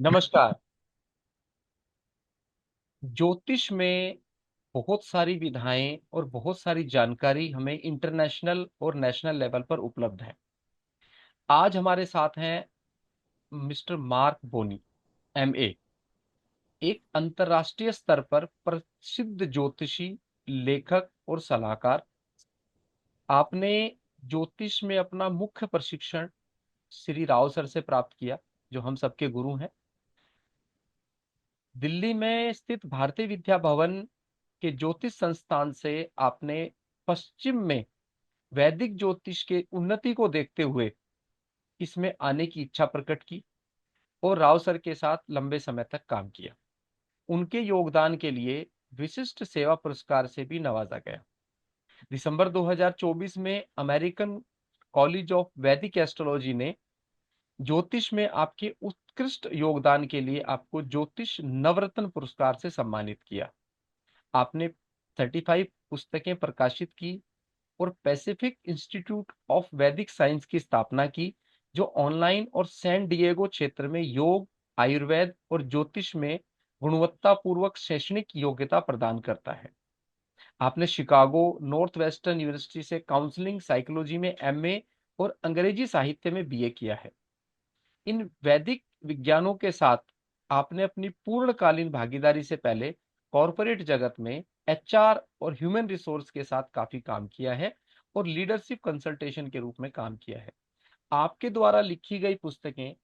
नमस्कार। ज्योतिष में बहुत सारी विधाएं और बहुत सारी जानकारी हमें इंटरनेशनल और नेशनल लेवल पर उपलब्ध है। आज हमारे साथ हैं मिस्टर मार्क बोनी, एमए, एक अंतर्राष्ट्रीय स्तर पर प्रसिद्ध ज्योतिषी, लेखक और सलाहकार। आपने ज्योतिष में अपना मुख्य प्रशिक्षण श्री राव सर से प्राप्त किया, जो हम सबके गुरु हैं। दिल्ली में स्थित भारतीय विद्या भवन के ज्योतिष संस्थान से आपने पश्चिम में वैदिक ज्योतिष के उन्नति को देखते हुए इसमें आने की इच्छा प्रकट की और राव सर के साथ लंबे समय तक काम किया। उनके योगदान के लिए विशिष्ट सेवा पुरस्कार से भी नवाजा गया। दिसंबर 2024 में अमेरिकन कॉलेज ऑफ वैदिक एस्ट्रोलॉजी ने ज्योतिष में आपके उत्कृष्ट योगदान के लिए आपको ज्योतिष नवरत्न पुरस्कार से सम्मानित किया। आपने 35 पुस्तकें प्रकाशित की और पैसिफिक इंस्टीट्यूट ऑफ वैदिक साइंस की स्थापना की, जो ऑनलाइन और सैन डिएगो क्षेत्र में योग, आयुर्वेद और ज्योतिष में गुणवत्तापूर्वक शैक्षणिक योग्यता प्रदान करता है। आपने शिकागो नॉर्थ वेस्टर्न यूनिवर्सिटी से काउंसलिंग साइकोलॉजी में एमए और अंग्रेजी साहित्य में बीए किया है। इन वैदिक विज्ञानों के साथ आपने अपनी पूर्णकालीन भागीदारी से पहले कॉरपोरेट जगत में एचआर और ह्यूमन रिसोर्स के साथ काफी काम किया है और लीडरशिप कंसल्टेशन के रूप में काम किया है। आपके द्वारा लिखी गई पुस्तकें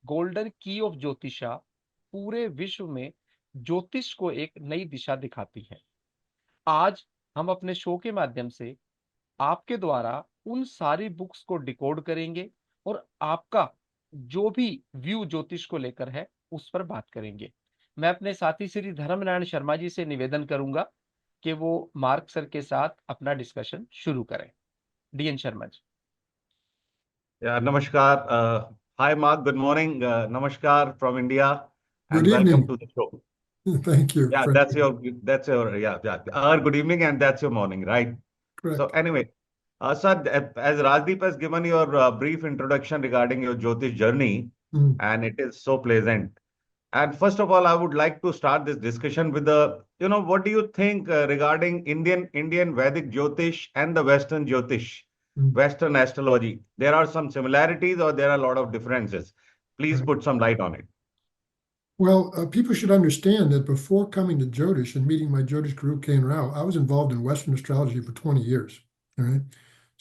गोल्डन की ऑफ ज्योतिषा पूरे विश्व में ज्योतिष को एक नई दिशा दिखाती है। आज हम अपने शो के माध्यम से आपके द्वारा उन सारी बुक्स को डिकोड करेंगे और आपका जो भी व्यू ज्योतिष को लेकर है उस पर बात करेंगे। मैं अपने साथी श्री धर्मनारायण शर्मा जी से निवेदन करूंगा कि वो मार्क सर के साथ अपना डिस्कशन शुरू करें। DN Sharma ji. Yeah, Namaskar. Hi, Mark. Good morning. Namaskar from India, Good and welcome evening. to the show. Thank you. Yeah, yeah. Good evening, and that's your morning, right? So Correct. anyway, sir, as Rajdeep has given your brief introduction regarding your Jyotish journey, Mm. and it is so pleasant. And first of all, I would like to start this discussion with what do you think regarding Indian Vedic Jyotish and the Western Jyotish, Mm. Western astrology? There are some similarities or there are a lot of differences. Please Right. put some light on it. Well, people should understand that before coming to Jyotish and meeting my Jyotish guru, Kane Rao, I was involved in Western astrology for 20 years. All right.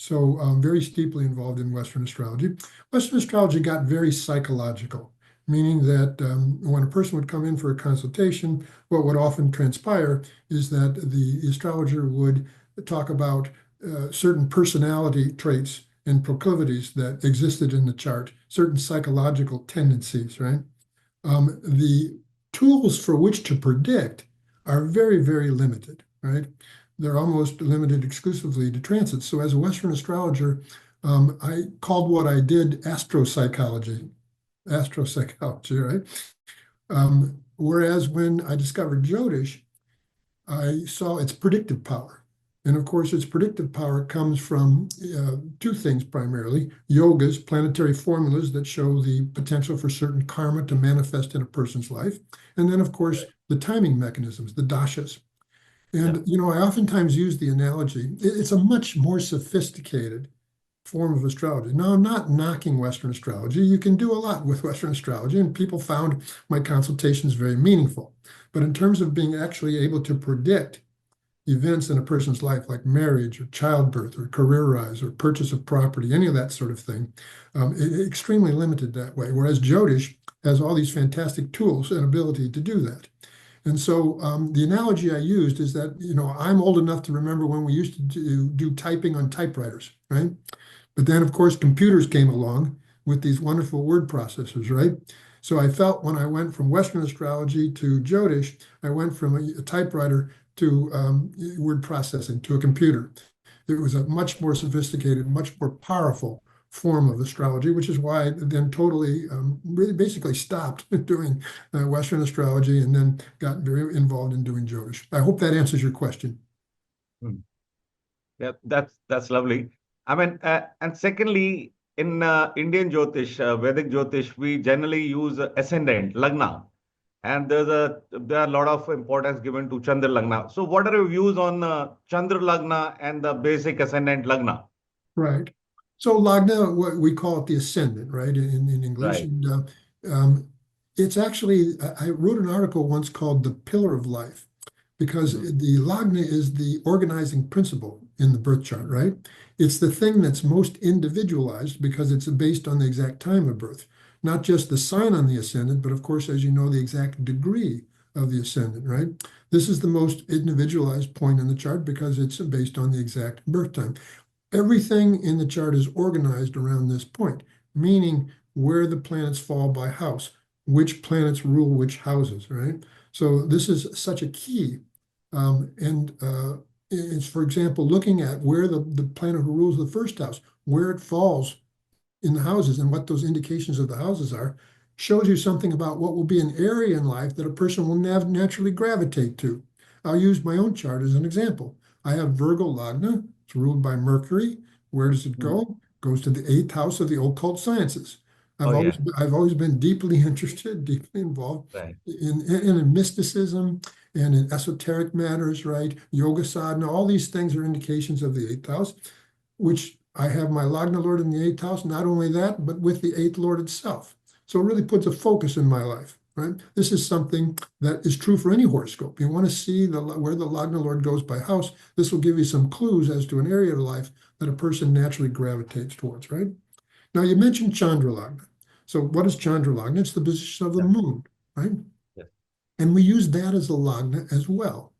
So I'm very steeply involved in Western astrology. Western astrology got very psychological, meaning that when a person would come in for a consultation, what would often transpire is that the astrologer would talk about certain personality traits and proclivities that existed in the chart, certain psychological tendencies, right? The tools for which to predict are very, very limited, right? They're almost limited exclusively to transits. So as a Western astrologer, I called what I did astropsychology, right? Whereas when I discovered Jyotish, I saw its predictive power. And of course, its predictive power comes from two things primarily: yogas, planetary formulas that show the potential for certain karma to manifest in a person's life. And then, of course, the timing mechanisms, the dashas. And, I oftentimes use the analogy, it's a much more sophisticated form of astrology. Now, I'm not knocking Western astrology. You can do a lot with Western astrology, and people found my consultations very meaningful. But in terms of being actually able to predict events in a person's life, like marriage or childbirth or career rise or purchase of property, any of that sort of thing, extremely limited that way. Whereas Jyotish has all these fantastic tools and ability to do that. And so the analogy I used is that, I'm old enough to remember when we used to do typing on typewriters, right? But then, of course, computers came along with these wonderful word processors, right? So I felt when I went from Western astrology to Jyotish, I went from a typewriter to word processing, to a computer. It was a much more sophisticated, much more powerful form of astrology, which is why I then totally really basically stopped doing Western astrology and then got very involved in doing Jyotish. I hope that answers your question. Yeah, that's lovely. I mean, and secondly, in Indian Jyotish, Vedic Jyotish, we generally use ascendant, Lagna. And there are a lot of importance given to Chandra Lagna. So what are your views on Chandra Lagna and the basic ascendant Lagna? Right. So Lagna, what we call it the ascendant, right, in English. Right. And it's actually, I wrote an article once called The Pillar of Life, because the Lagna is the organizing principle in the birth chart, right? It's the thing that's most individualized because it's based on the exact time of birth, not just the sign on the ascendant, but of course, as you know, the exact degree of the ascendant, right? This is the most individualized point in the chart because it's based on the exact birth time. Everything in the chart is organized around this point, meaning where the planets fall by house, which planets rule which houses, right? So this is such a key. It's, for example, looking at where the planet who rules the first house, where it falls in the houses and what those indications of the houses are, shows you something about what will be an area in life that a person will naturally gravitate to. I'll use my own chart as an example. I have Virgo Lagna. It's ruled by Mercury. Where does it go? It goes to the eighth house of the occult sciences. Oh, yeah. I've always been deeply interested, deeply involved Right. in mysticism and in esoteric matters, right? Yoga sadhana, all these things are indications of the eighth house, which I have my Lagna Lord in the eighth house. Not only that, but with the eighth Lord itself. So it really puts a focus in my life, right? This is something that is true for any horoscope. You want to see where the Lagna Lord goes by house. This will give you some clues as to an area of life that a person naturally gravitates towards, right? Now, you mentioned Chandra Lagna. So what is Chandra Lagna? It's the position of the moon, right? Yeah. And we use that as a Lagna as well.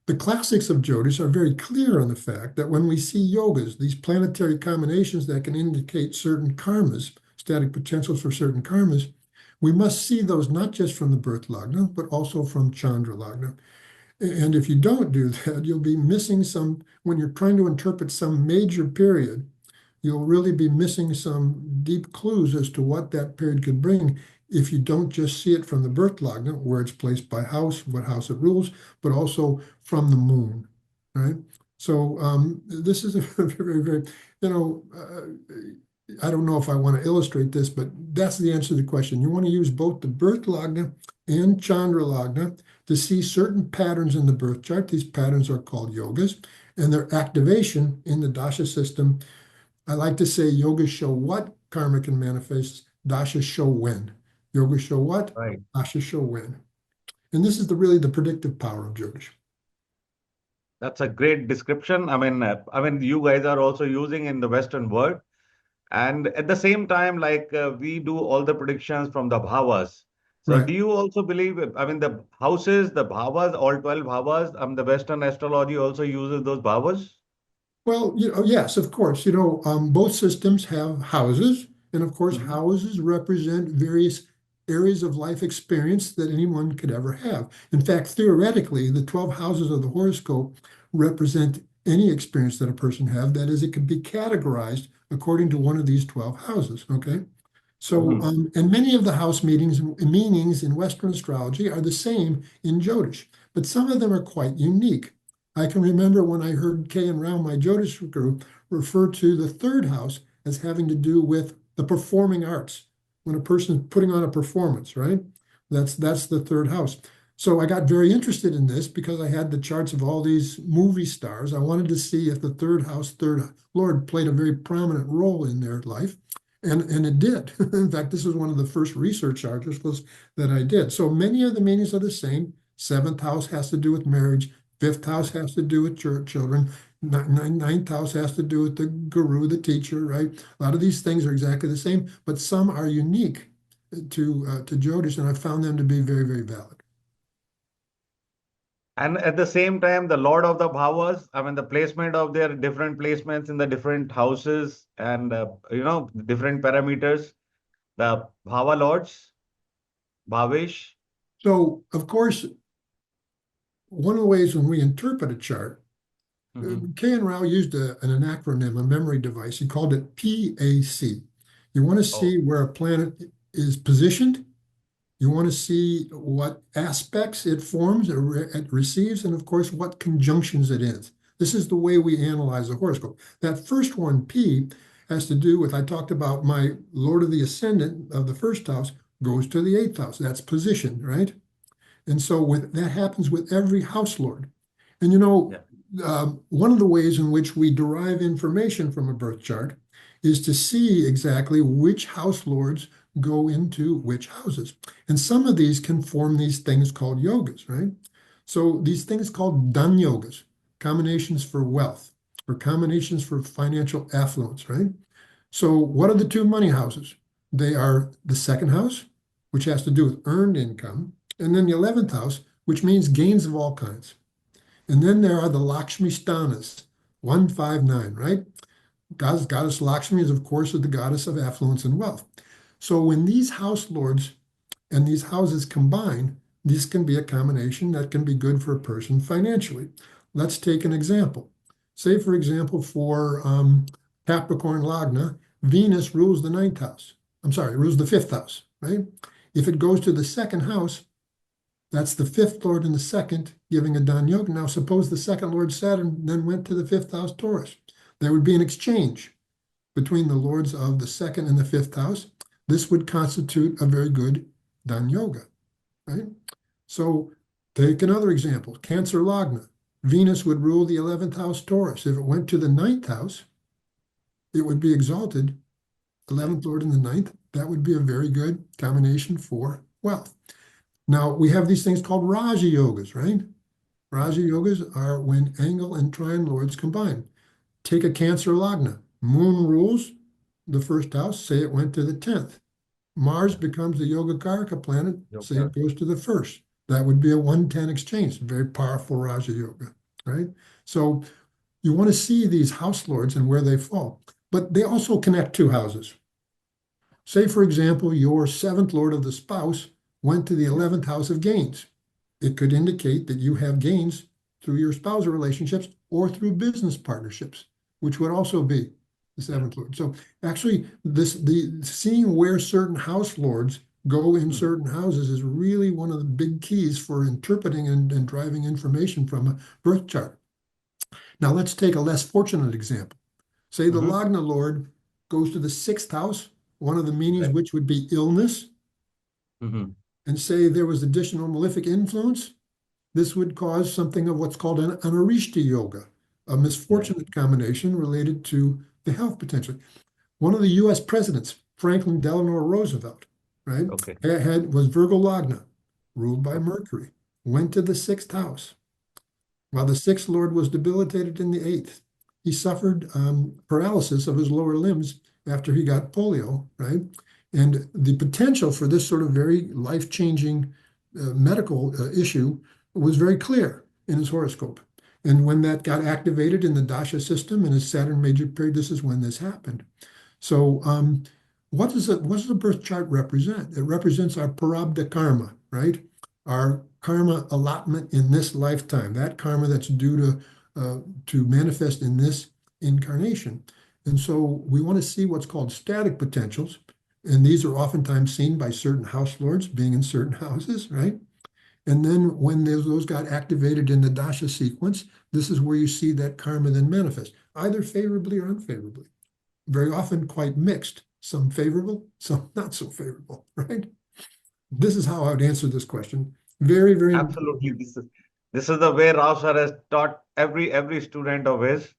The classics of Jyotish are very clear on the fact that when we see yogas, these planetary combinations that can indicate certain karmas, static potentials for certain karmas, we must see those not just from the birth Lagna, but also from Chandra Lagna. And if you don't do that, you'll be missing some, when you're trying to interpret some major period, you'll really be missing some deep clues as to what that period could bring if you don't just see it from the birth Lagna, where it's placed by house, what house it rules, but also from the moon, right? So this is a very, very, I don't know if I want to illustrate this, but that's the answer to the question. You want to use both the birth Lagna and Chandra Lagna to see certain patterns in the birth chart. These patterns are called yogas, and their activation in the dasha system. I like to say yogas show what karma can manifest, dashas show when. Yogas show what, Right. dashas show when. And this is really the predictive power of Jyotish. That's a great description. I mean, you guys are also using in the Western world. And at the same time, like we do all the predictions from the bhavas. So Right. do you also believe, I mean, the houses, the bhavas, all 12 bhavas, the Western astrology also uses those bhavas? Well, yes, of course. Both systems have houses, and of course, Mhm. houses represent various areas of life experience that anyone could ever have. In fact, theoretically, the 12 houses of the horoscope represent any experience that a person have. That is, it could be categorized according to one of these 12 houses. Okay. So, Mhm. and many of the house meanings in Western astrology are the same in Jyotish, but some of them are quite unique. I can remember when I heard Kay and Rao, my Jyotish group, refer to the third house as having to do with the performing arts. When a person is putting on a performance, right? That's the third house. So I got very interested in this because I had the charts of all these movie stars. I wanted to see if the third house, third lord played a very prominent role in their life. And it did. In fact, this was one of the first research articles that I did. So many of the meanings are the same. Seventh house has to do with marriage. Fifth house has to do with children. Ninth house has to do with the guru, the teacher, right? A lot of these things are exactly the same, but some are unique to Jyotish, and I found them to be very, very valid. And at the same time, the Lord of the bhavas, I mean, the placement of their different placements in the different houses and, different parameters, the bhava lords, bhavesh. So, of course, one of the ways when we interpret a chart, Mhm. K and Rao used an acronym, a memory device. He called it PAC. You want to Oh, see where a planet is positioned. You want to see what aspects it forms, it receives, and of course, what conjunctions it is. This is the way we analyze the horoscope. That first one, P, has to do with, I talked about my Lord of the Ascendant of the first house goes to the eighth house. That's position, right? And so that happens with every house lord. And one of the ways in which we derive information from a birth chart is to see exactly which house lords go into which houses. And some of these can form these things called yogas, right? So these things called dhan yogas, combinations for wealth or combinations for financial affluence, right? So what are the two money houses? They are the second house, which has to do with earned income, and then the 11th house, which means gains of all kinds. And then there are the Lakshmi Sthanas, 159, right? Goddess Lakshmi is, of course, the goddess of affluence and wealth. So when these house lords and these houses combine, this can be a combination that can be good for a person financially. Let's take an example. Say, for example, for Capricorn Lagna, Venus rules the ninth house. I'm sorry, rules the fifth house, right? If it goes to the second house, that's the fifth lord in the second, giving a dhan yoga. Now, suppose the second lord Saturn then went to the fifth house Taurus. There would be an exchange between the lords of the second and the fifth house. This would constitute a very good dhan yoga, right? So take another example, Cancer Lagna. Venus would rule the 11th house Taurus. If it went to the ninth house, it would be exalted, 11th lord in the ninth. That would be a very good combination for wealth. Now, we have these things called Raja Yogas, right? Raja Yogas are when angle and trine lords combine. Take a Cancer Lagna. Moon rules the first house, say it went to the 10th. Mars becomes the Yoga Karaka planet, say it goes to the first. That would be a 110 exchange, very powerful Raja Yoga, right? So you want to see these house lords and where they fall, but they also connect two houses. Say, for example, your seventh lord of the spouse went to the 11th house of gains. It could indicate that you have gains through your spousal relationships or through business partnerships, which would also be the seventh lord. So actually, seeing where certain house lords go in certain houses is really one of the big keys for interpreting and driving information from a birth chart. Now let's take a less fortunate example. Say the Lagna lord goes to the sixth house, one of the meanings which would be illness, and say there was additional malefic influence. This would cause something of what's called an Anarishta yoga, a misfortunate combination related to the health potential. One of the U.S. presidents, Franklin Delano Roosevelt, right, was Virgo Lagna, ruled by Mercury, went to the sixth house. While the sixth lord was debilitated in the eighth, he suffered paralysis of his lower limbs after he got polio, right? And the potential for this sort of very life-changing medical issue was very clear in his horoscope. And when that got activated in the dasha system in his Saturn major period, this is when this happened. So what does the birth chart represent? It represents our prarabdha karma, right? Our karma allotment in this lifetime, that karma that's due to manifest in this incarnation. And so we want to see what's called static potentials. And these are oftentimes seen by certain house lords being in certain houses, right? And then when those got activated in the dasha sequence, this is where you see that karma then manifest, either favorably or unfavorably. Very often quite mixed, some favorable, some not so favorable, right? This is how I would answer this question. Very, very absolutely. This is the way Rao sir has taught every student of his.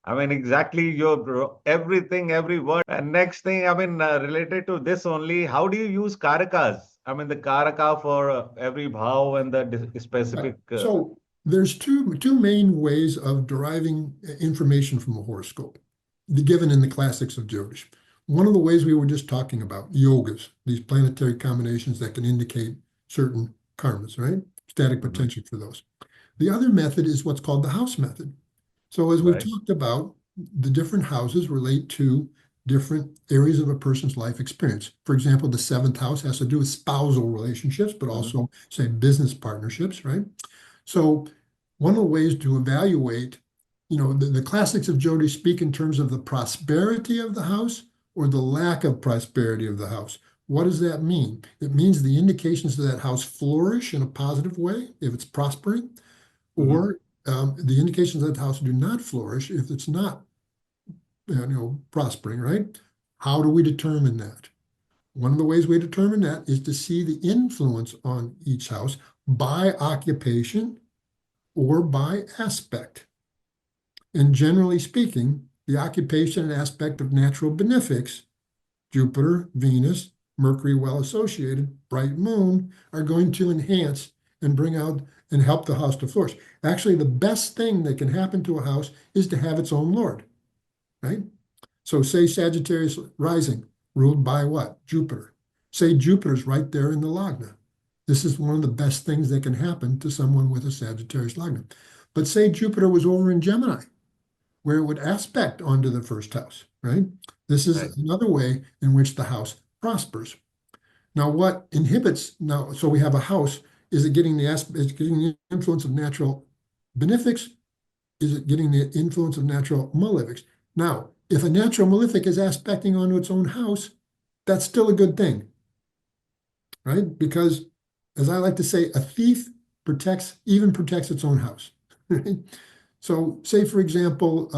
I mean, exactly your everything, every word. And next thing, I mean, related to this only, how do you use karakas? I mean, the karaka for every bhav and the specific. So there's two main ways of deriving information from a horoscope, given in the classics of Jyotish. One of the ways we were just talking about, yogas, these planetary combinations that can indicate certain karmas, right? Static potential for those. The other method is what's called the house method. So as we've talked about, the different houses relate to different areas of a person's life experience. For example, the seventh house has to do with spousal relationships, but also, say, business partnerships, right? So one of the ways to evaluate, the classics of Jyotish speak in terms of the prosperity of the house or the lack of prosperity of the house. What does that mean? It means the indications of that house flourish in a positive way if it's prospering, or the indications of that house do not flourish if it's not prospering, right? How do we determine that? One of the ways we determine that is to see the influence on each house by occupation or by aspect. And generally speaking, the occupation and aspect of natural benefics, Jupiter, Venus, Mercury well associated, bright moon, are going to enhance and bring out and help the house to flourish. Actually, the best thing that can happen to a house is to have its own lord, right? So say Sagittarius rising, ruled by what? Jupiter. Say Jupiter's right there in the Lagna. This is one of the best things that can happen to someone with a Sagittarius Lagna. But say Jupiter was over in Gemini, where it would aspect onto the first house, right? This is Right. another way in which the house prospers. Now, what inhibits now? So we have a house. Is it getting the influence of natural benefics? Is it getting the influence of natural malefics? Now, if a natural malefic is aspecting onto its own house, that's still a good thing, right? Because, as I like to say, a thief protects its own house. Right? So, say for example,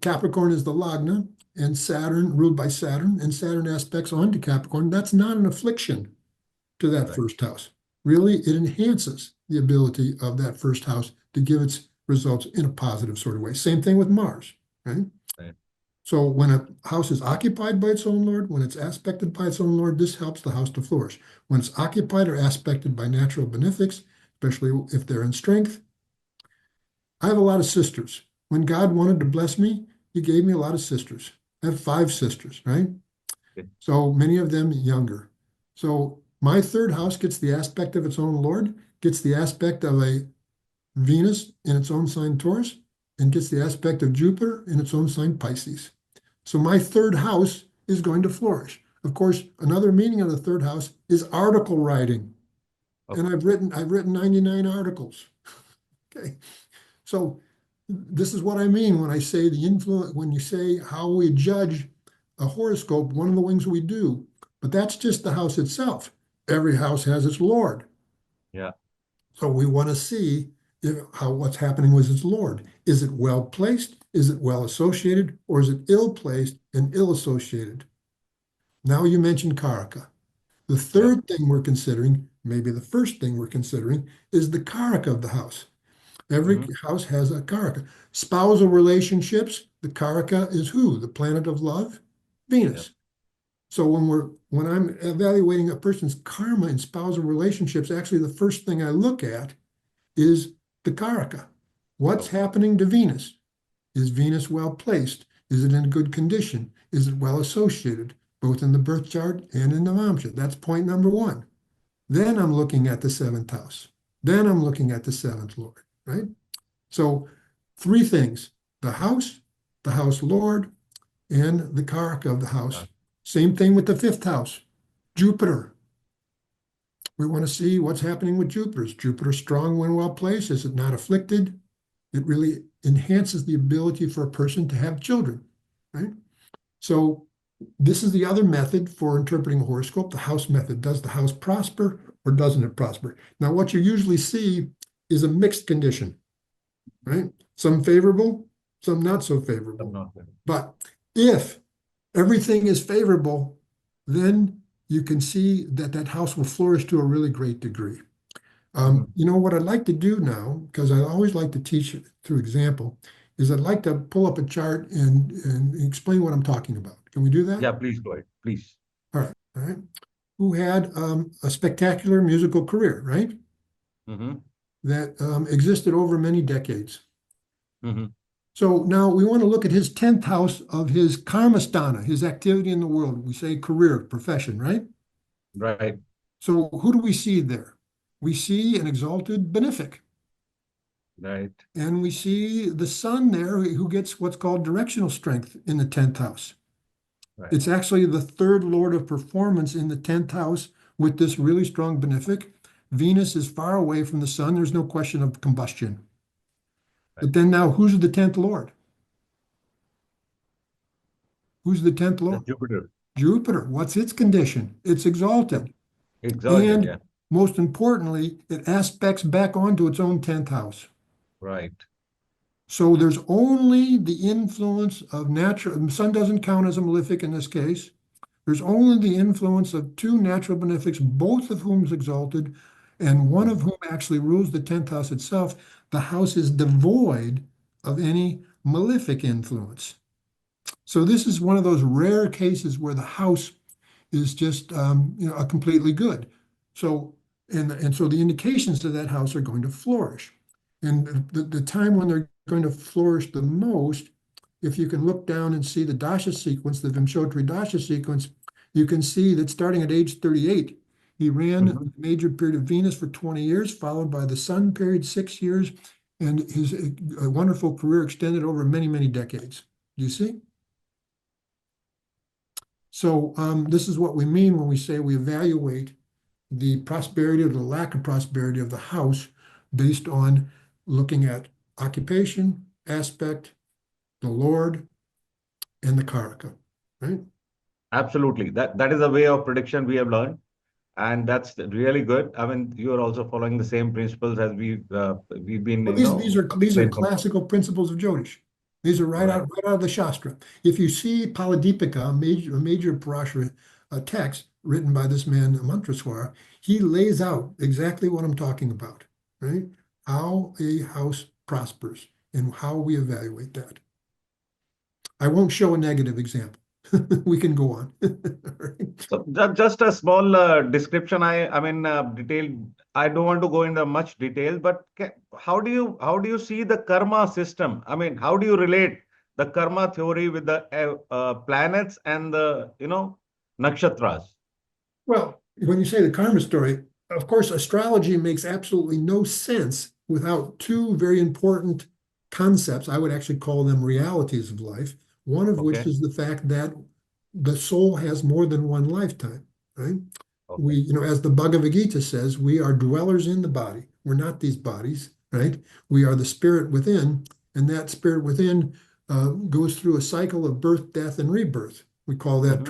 Capricorn is the Lagna, and Saturn, ruled by Saturn, and Saturn aspects onto Capricorn. That's not an affliction to that Right. first house. Really, it enhances the ability of that first house to give its results in a positive sort of way. Same thing with Mars, right? Right. So when a house is occupied by its own lord, when it's aspected by its own lord, this helps the house to flourish. When it's occupied or aspected by natural benefics, especially if they're in strength. I have a lot of sisters. When God wanted to bless me, he gave me a lot of sisters. I have 5 sisters, right? Okay. So many of them younger. So my third house gets the aspect of its own lord, gets the aspect of a Venus in its own sign Taurus, and gets the aspect of Jupiter in its own sign Pisces. So my third house is going to flourish. Of course, another meaning of the third house is article writing. And I've written 99 articles. Okay. So this is what I mean when I say the influence, when you say how we judge a horoscope, one of the things we do, but that's just the house itself. Every house has its lord. Yeah. So we want to see what's happening with its lord. Is it well placed? Is it well associated? Or is it ill placed and ill associated? Now you mentioned Karaka. The third thing we're considering, maybe the first thing we're considering, is the Karaka of the house. Every house has a Karaka. Spousal relationships, the Karaka is who? The planet of love? Venus. So when I'm evaluating a person's karma in spousal relationships, actually the first thing I look at is the Karaka. What's happening to Venus? Is Venus well placed? Is it in good condition? Is it well associated, both in the birth chart and in the Vamsha? That's point number 1. Then I'm looking at the 7th house. Then I'm looking at the 7th lord, right? So 3 things: the house lord, and the Karaka of the house. Same thing with the 5th house, Jupiter. We want to see what's happening with Jupiter. Is Jupiter strong when well placed? Is it not afflicted? It really enhances the ability for a person to have children, right? So this is the other method for interpreting a horoscope, the house method. Does the house prosper or doesn't it prosper? Now, what you usually see is a mixed condition, right? Some favorable, some not so favorable. But if everything is favorable, then you can see that that house will flourish to a really great degree. What I'd like to do now, because I always like to teach through example, is I'd like to pull up a chart and explain what I'm talking about. Can we do that? Yeah, please go ahead. Please. All right. Who had a spectacular musical career, right? That existed over many decades. So now we want to look at his 10th house of his karmasthana, his activity in the world. We say career, profession, right? Right. So who do we see there? We see an exalted benefic. Right. And we see the sun there who gets what's called directional strength in the 10th house. Right. It's actually the 3rd lord of performance in the 10th house with this really strong benefic. Venus is far away from the sun. There's no question of combustion. But then now, who's the 10th lord? Who's the 10th lord? Jupiter. Jupiter. What's its condition? It's exalted. Exalted, And yeah. most importantly, it aspects back onto its own 10th house. Right. So there's only the influence of natural, the sun doesn't count as a malefic in this case. There's only the influence of two natural benefics, both of whom is exalted, and one of whom actually rules the 10th house itself. The house is devoid of any malefic influence. So this is one of those rare cases where the house is just a completely good. So and so the indications of that house are going to flourish. And the time when they're going to flourish the most, if you can look down and see the dasha sequence, the Vimshottari dasha sequence, you can see that starting at age 38, he ran the major period of Venus for 20 years, followed by the Sun period, 6 years, and his wonderful career extended over many, many decades. Do you see? So this is what we mean when we say we evaluate the prosperity or the lack of prosperity of the house based on looking at occupation, aspect, the Lord, and the Karaka, right? Absolutely. That is a way of prediction we have learned, and that's really good. I mean, you are also following the same principles as we've been, Well, you know, these are explained from. classical principles of Jyotish. These are Right. right out of the Shastra. If you see Paladipika, a major Parashara text written by this man Mantraswara, he lays out exactly what I'm talking about, right? How a house prospers and how we evaluate that. I won't show a negative example. We can go on. Right? So just a small description. I mean, detailed. I don't want to go into much detail, but how do you see the karma system? I mean, how do you relate the karma theory with the planets and the nakshatras? Well, when you say the karma story, of course, astrology makes absolutely no sense without two very important concepts. I would actually call them realities of life. One of which Okay. is the fact that the soul has more than one lifetime, right? Okay. As the Bhagavad Gita says, we are dwellers in the body. We're not these bodies, right? We are the spirit within, and that spirit within goes through a cycle of birth, death, and rebirth. We call that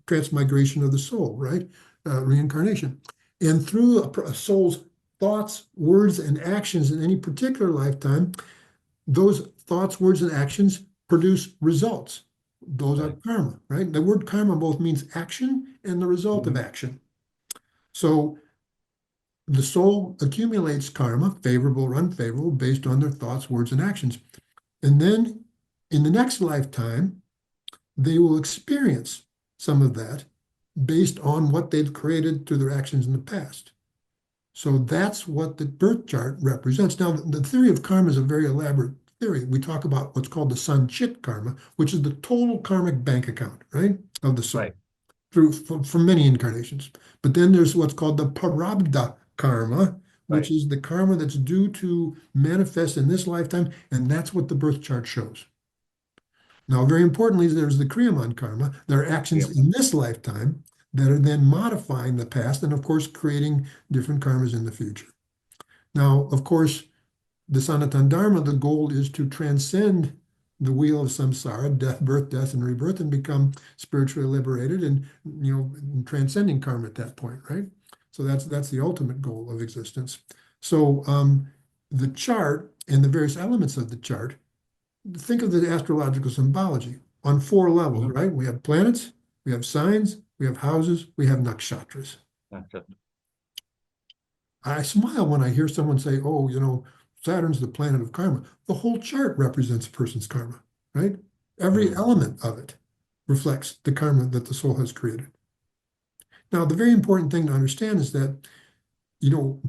transmigration of the soul, right? Reincarnation. And through a soul's thoughts, words, and actions in any particular lifetime, those thoughts, words, and actions produce results. Those are Right. karma, right? The word karma both means action and the result of action. So the soul accumulates karma, favorable or unfavorable, based on their thoughts, words, and actions. And then in the next lifetime, they will experience some of that based on what they've created through their actions in the past. So that's what the birth chart represents. Now, the theory of karma is a very elaborate theory. We talk about what's called the Sanchit karma, which is the total karmic bank account, right, of the soul Right. from many incarnations. But then there's what's called the Prarabdha karma, which Right. is the karma that's due to manifest in this lifetime, and that's what the birth chart shows. Now, very importantly, there's the Kriyaman karma. There are Yeah. actions in this lifetime that are then modifying the past and, of course, creating different karmas in the future. Now, of course, the Sanatana Dharma, the goal is to transcend the wheel of samsara, birth, death, and rebirth, and become spiritually liberated and transcending karma at that point, right? So that's the ultimate goal of existence. So the chart and the various elements of the chart, think of the astrological symbology on 4 levels, right? We have planets, we have signs, we have houses, we have nakshatras. I smile when I hear someone say, oh, Saturn's the planet of karma. The whole chart represents a person's karma, right? Every element of it reflects the karma that the soul has created. Now, the very important thing to understand is that,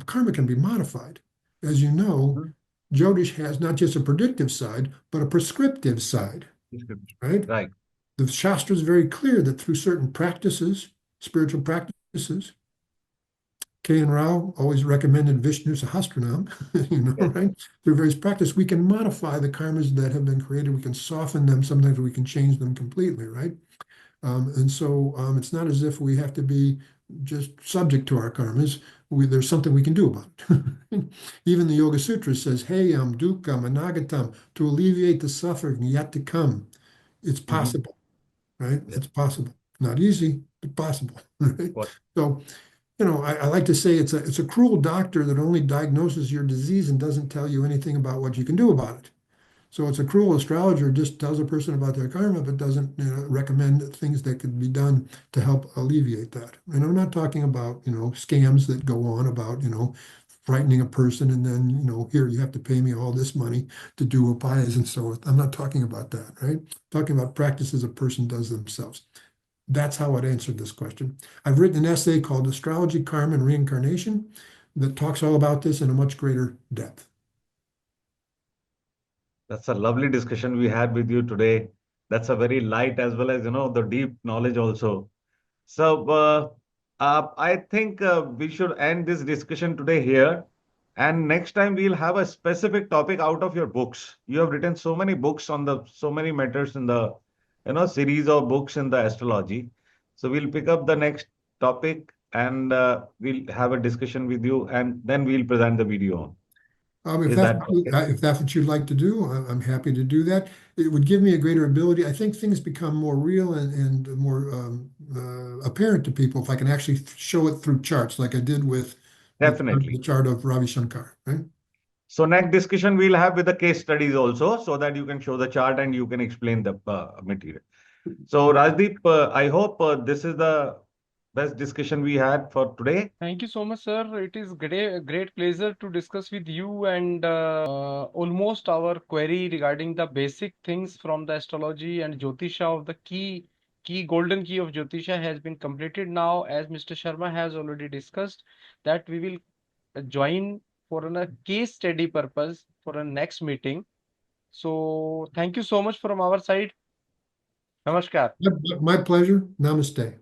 karma can be modified. As you know, Jyotish has not just a predictive side, but a prescriptive side, right? Right. The Shastra is very clear that through certain practices, spiritual practices, K.N. Rao always recommended Vishnu Sahasranam, right? Through various practices, we can modify the karmas that have been created. We can soften them. Sometimes we can change them completely, right? And so it's not as if we have to be just subject to our karmas. There's something we can do about it. Even the Yoga Sutra says, Heyam, Dukam, Anagatam, to alleviate the suffering yet to come. It's possible, right? Yeah. It's possible. Not easy, but possible, right? What? So, I like to say it's a cruel doctor that only diagnoses your disease and doesn't tell you anything about what you can do about it. So it's a cruel astrologer, just tells a person about their karma, but doesn't recommend things that could be done to help alleviate that. And I'm not talking about, scams that go on about, frightening a person and then, here, you have to pay me all this money to do upayas and so forth. I'm not talking about that, right? I'm talking about practices a person does themselves. That's how I'd answer this question. I've written an essay called Astrology, Karma, and Reincarnation that talks all about this in a much greater depth. That's a lovely discussion we had with you today. That's a very light as well as, the deep knowledge also. So I think we should end this discussion today here. And next time we'll have a specific topic out of your books. You have written so many books on so many matters in the, series of books in the astrology. So we'll pick up the next topic and we'll have a discussion with you and then we'll present the video on. If Is that's that okay? if that's what you'd like to do, I'm happy to do that. It would give me a greater ability. I think things become more real and more apparent to people if I can actually show it through charts, like I did with the Definitely. chart of Ravi Shankar, right? So next discussion we'll have with the case studies also, so that you can show the chart and you can explain the material. So Rajdeep, I hope this is the best discussion we had for today. Thank you so much, sir. It is great pleasure to discuss with you, and almost our query regarding the basic things from the astrology and Jyotisha of the golden key of Jyotisha has been completed now, as Mr. Sharma has already discussed, that we will join for a case study purpose for a next meeting. So thank you so much from our side. Namaskar. My pleasure. Namaste.